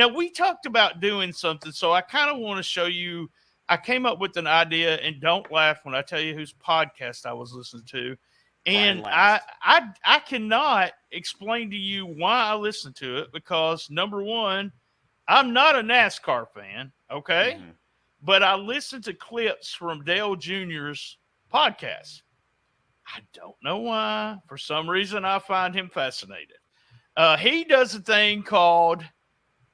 Now, we talked about doing something, so I kind of want to show you. I came up with an idea, and don't laugh when I tell you whose podcast I was listening to. And I cannot explain to you why I listened to it because, number one, I'm not a NASCAR fan, okay? Mm-hmm. But I listened to clips from Dale Jr.'s podcast. I don't know why. For some reason, I find him fascinating. He does a thing called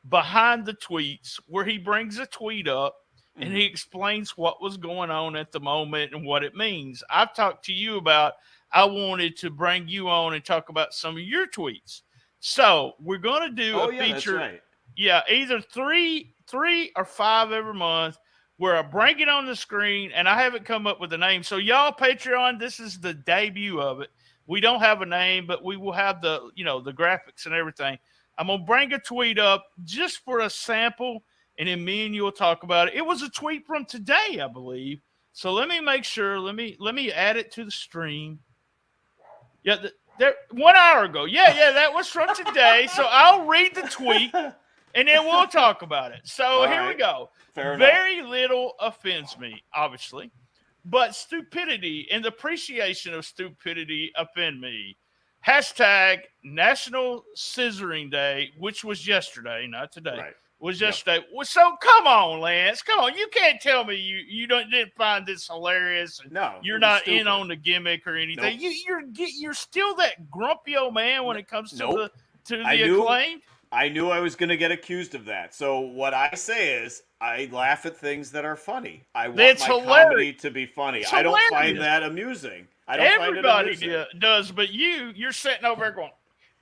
Behind the Tweets, where he brings a tweet up and he explains what was going on at the moment and what it means. I've talked to you about, I wanted to bring you on and talk about some of your tweets. So we're going to do a feature. That's right. Yeah, either three or five every month where I bring it on the screen, and I haven't come up with a name. So y'all, Patreon, this is the debut of it. We don't have a name, but we will have the graphics and everything. I'm going to bring a tweet up just for a sample, and then me and you will talk about it. It was a tweet from today, I believe. So let me make sure. Let me add it to the stream. Yeah, there 1 hour ago. Yeah, that was from today. So I'll read the tweet, and then we'll talk about it. So here we go. Very little offends me, obviously, but stupidity and the appreciation of stupidity offend me. Hashtag National Scissoring Day, which was yesterday, not today. Right. Was yesterday. Yep. So come on, Lance. Come on. You can't tell me you didn't find this hilarious. And no, you're not stupid. In on the gimmick or anything. Nope. You're still that grumpy old man when it comes to nope. the acclaimed. I knew I was going to get accused of that. So what I say is I laugh at things that are funny. I want comedy to be funny. I don't find that amusing. Everybody does, but you're sitting over there going,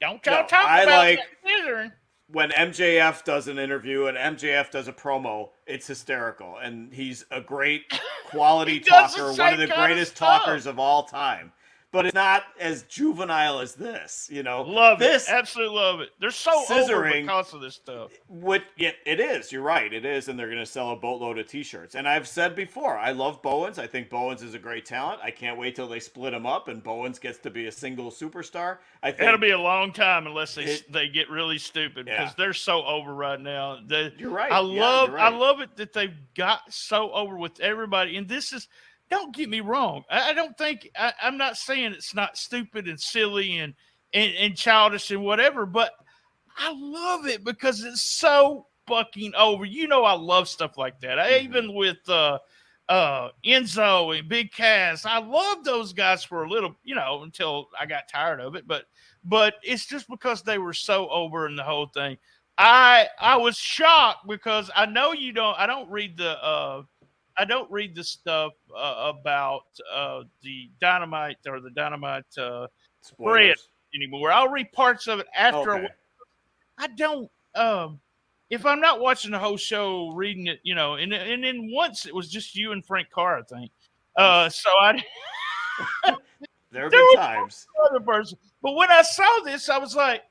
don't y'all talk about that scissoring. When MJF does an interview and MJF does a promo, it's hysterical. And he's a great quality talker, one of the greatest talkers of all time. But it's not as juvenile as this, Love it. Absolutely love it. They're so over because of this stuff. It is. You're right. It is. And they're going to sell a boatload of T-shirts. And I've said before, I love Bowens. I think Bowens is a great talent. I can't wait till they split him up and Bowens gets to be a single superstar. I think it'll be a long time unless they get really stupid because they're so over right now. You're right. I love it that they've got so over with everybody. And this is... Don't get me wrong. I don't think I'm not saying it's not stupid and silly and childish and whatever, but I love it because it's so fucking over. I love stuff like that. Even with Enzo and Big Cass, I love those guys for a little, until I got tired of it. But it's just because they were so over in the whole thing. I was shocked because I know you don't. I don't read the stuff about the Dynamite or the Dynamite spread anymore. I'll read parts of it after. Okay. I don't. If I'm not watching the whole show, reading it, and then once it was just you and Frank Carr, I think. So I. There are good times. Other person, but when I saw this, I was like,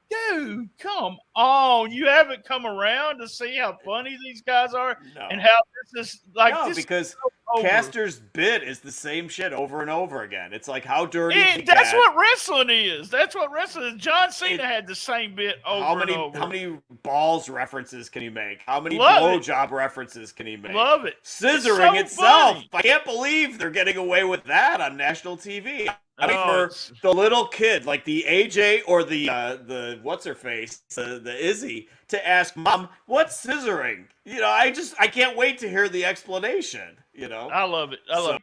dude, come on. You haven't come around to see how funny these guys are and how this is like because Caster's bit is the same shit over and over again. It's like how dirty that's what wrestling is. That's what wrestling is. John Cena had the same bit over and over. How many balls references can he make? How many blowjob references can he make? Love it. Scissoring itself. Funny. I can't believe they're getting away with that on national TV. For the little kid, like the AJ or the what's her face, the Izzy, to ask Mom, what's scissoring? I can't wait to hear the explanation. I love it. I love it.